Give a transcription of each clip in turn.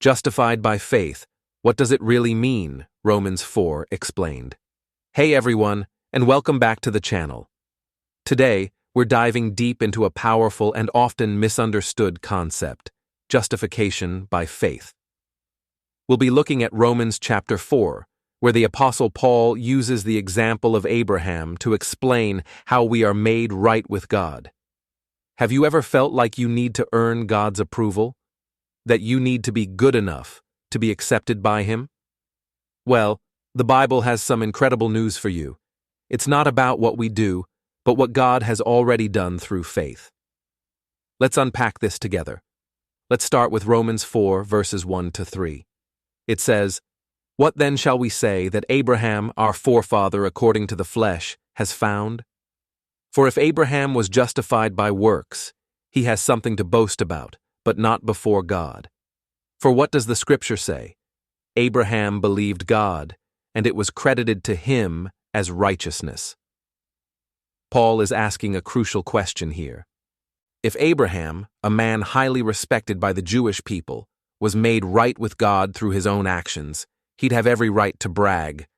Justified by faith. What does it really mean? Romans 4 explained. Hey everyone, and welcome back to the channel. Today, we're diving deep into a powerful and often misunderstood concept, justification by faith. We'll be looking at Romans chapter 4, where the Apostle Paul uses the example of Abraham to explain how we are made right with God. Have you ever felt like you need to earn God's approval? That you need to be good enough to be accepted by Him? Well, the Bible has some incredible news for you. It's not about what we do, but what God has already done through faith. Let's unpack this together. Let's start with Romans 4, verses 1 to 3. It says, "What then shall we say that Abraham, our forefather according to the flesh, has found? For if Abraham was justified by works, he has something to boast about, but not before God. For what does the Scripture say? Abraham believed God, and it was credited to him as righteousness." Paul is asking a crucial question here. If Abraham, a man highly respected by the Jewish people, was made right with God through his own actions, he'd have every right to brag.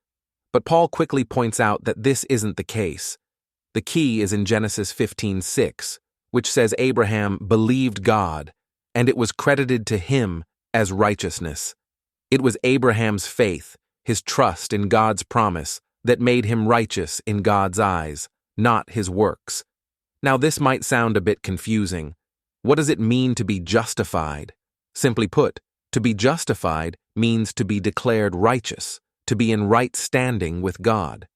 But Paul quickly points out that this isn't the case. The key is in Genesis 15:6, which says Abraham believed God, and it was credited to him as righteousness. It was Abraham's faith, his trust in God's promise, that made him righteous in God's eyes, not his works. Now this might sound a bit confusing. What does it mean to be justified? Simply put, to be justified means to be declared righteous, to be in right standing with God.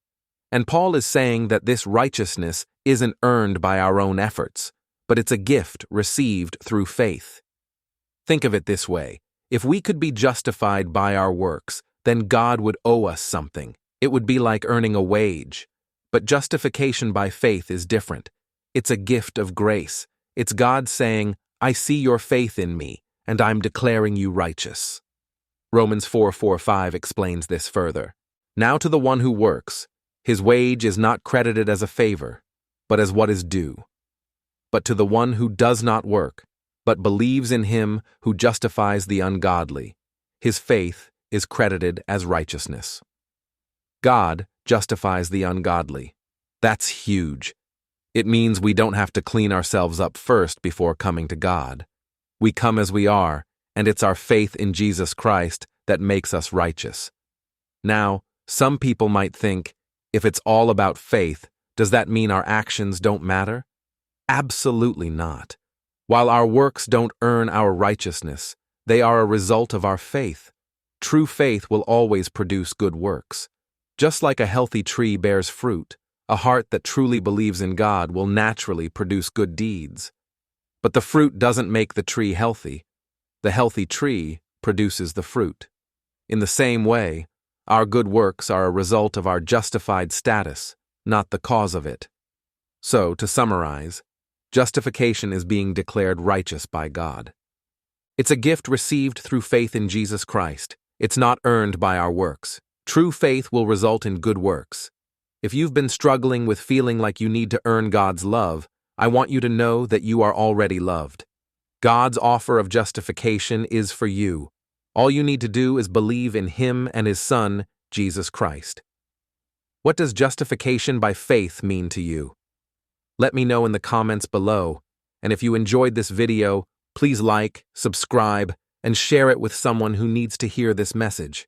And Paul is saying that this righteousness isn't earned by our own efforts, but it's a gift received through faith. Think of it this way. If we could be justified by our works, then God would owe us something. It would be like earning a wage. But justification by faith is different. It's a gift of grace. It's God saying, "I see your faith in me, and I'm declaring you righteous." Romans 4:4-5 explains this further. "Now to the one who works, his wage is not credited as a favor, but as what is due. But to the one who does not work, but believes in him who justifies the ungodly, his faith is credited as righteousness." God justifies the ungodly. That's huge. It means we don't have to clean ourselves up first before coming to God. We come as we are, and it's our faith in Jesus Christ that makes us righteous. Now, some people might think, if it's all about faith, does that mean our actions don't matter? Absolutely not. While our works don't earn our righteousness, they are a result of our faith. True faith will always produce good works. Just like a healthy tree bears fruit, a heart that truly believes in God will naturally produce good deeds. But the fruit doesn't make the tree healthy. The healthy tree produces the fruit. In the same way, our good works are a result of our justified status, not the cause of it. So, to summarize, justification is being declared righteous by God. It's a gift received through faith in Jesus Christ. It's not earned by our works. True faith will result in good works. If you've been struggling with feeling like you need to earn God's love, I want you to know that you are already loved. God's offer of justification is for you. All you need to do is believe in Him and His Son, Jesus Christ. What does justification by faith mean to you? Let me know in the comments below, and if you enjoyed this video, please like, subscribe, and share it with someone who needs to hear this message.